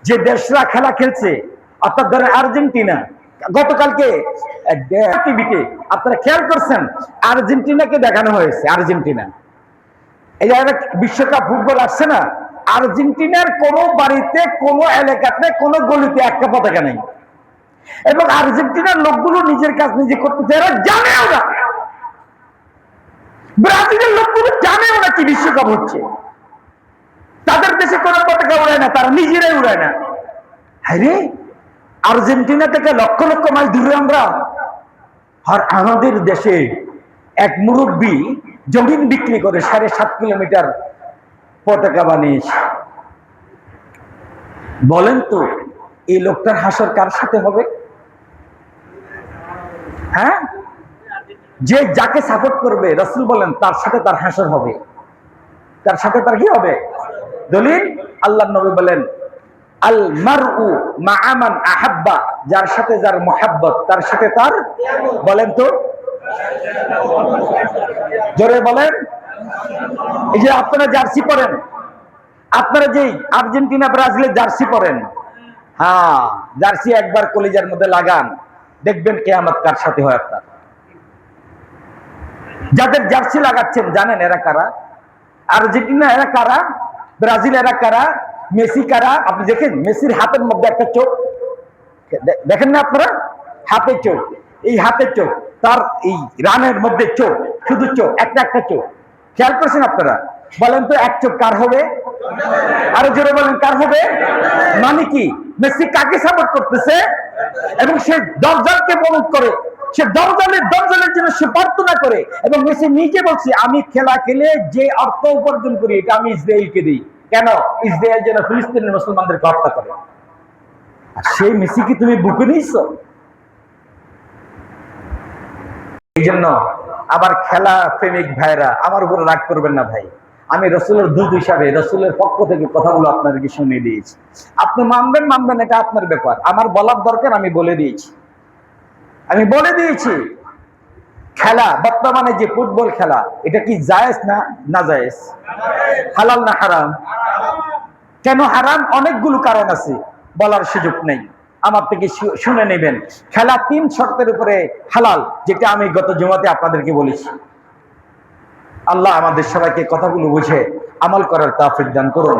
যে দেশরা খেলা খেলছে, অর্থাৎ ধরেন আর্জেন্টিনা, গতকালকে টিভিতে আপনারা খেয়াল করছেন আর্জেন্টিনাকে দেখানো হয়েছে। আর্জেন্টিনা এই যে বিশ্বকাপ ফুটবল আসছে না, আর্জেন্টিনার কোনো বাড়িতে, কোনো এলাকাতে, কোনো গলিতে একটা পতাকা নেই। এবং আর্জেন্টিনার লোকগুলো নিজের কাজ নিজে করতেছে, এরা জানেও না। ব্রাজিলের লোকগুলো জানেও না কি বিশ্বকাপ হচ্ছে। তাদের দেশে কোনো পতাকা উড়ায় না, তারা নিজেরাই উড়ায় না। হ্যাঁ, আর্জেন্টিনা থেকে লক্ষ লক্ষ মাইল দূরে আমরা, আর আমাদের দেশে এক মুরব্বী জমিন বিক্রি করে 7.5 কিলোমিটার পতাকা বানিয়েছে। বলেন তো এই লোকটার হাসর কার সাথে হবে? হ্যাঁ, যে যাকে সাপোর্ট করবে রাসূল বলেন তার সাথে তার হাসর হবে, তার সাথে তার কি হবে? দলিল আল্লাহর নবী বলেন আল মারউ মা'a মান আহাব্বা, যার সাথে যার মুহাব্বত তার সাথে তার, বলেন তো জোরে বলেন। এই যে আপনারা জার্সি পরেন, আপনারা যে আর্জেন্টিনা ব্রাজিলের জার্সি পরেন, হ্যাঁ, জার্সি একবার কলিজার মধ্যে লাগান, দেখবেন কিয়ামত কার সাথে হয় আপনার। যাদের জার্সি লাগাচ্ছেন জানেন এরা কারা? আর্জেন্টিনা এরা কারা? ব্রাজিল এরা কারা? মেসি কারা? আপনি দেখেন মেসির হাতের মধ্যে একটা চোখ দেখেন না আপনারা, হাতের চোখ, এই হাতের চোখ, তার এই রানের মধ্যে চোখ, শুধু চোখ, একটা একটা চোখ। খেয়াল করছেন আপনারা? বলেন তো এক চোখ কার হবে? আরো জোরে বলেন কার হবে? মানে কি মেসি কাকে সাপোর্ট করতেছে? এবং সে দরজালকে বরুদ করে, সে দরজালের জন্য সে প্রার্থনা করে। এবং মেসি নিজে বলছে আমি খেলা খেলে যে অর্থ উপার্জন করি এটা আমি ইসরায়েলকে দিই। কেন? ইসরায়েল যেন ফিলিস্তিনের মুসলমানদেরকে হত্যা করে। আর সেই মেসি কি তুমি বুকে নিয়েছো? এই জন্য আবার খেলা প্রেমিক ভাইরা আমার উপরে রাগ করবেন না ভাই। আমি রসুলের দূত হিসাবে রসুলের পক্ষ থেকে কথাগুলো আপনাদেরকে শুনিয়ে দিয়েছি। আপনি মানবেন মানবেন এটা আপনার ব্যাপার, আমার বলার দরকার আমি বলে দিয়েছি। আমি বলে দিয়েছি খেলা বর্তমানে যে ফুটবল খেলা এটা কি জায়েজ না নাজায়েজ? হালাল না হারাম? কেন হারাম? অনেকগুলো কারণ আছে, বলার সুযোগ নেই, আমার থেকে শুনে নেবেন। খেলা 3 শর্তের উপরে হালাল, যেটা আমি গত জুমাতে আপনাদেরকে বলেছি। আল্লাহ আমাদের সবাইকে কথাগুলো বুঝে আমল করার তৌফিক দান করুন।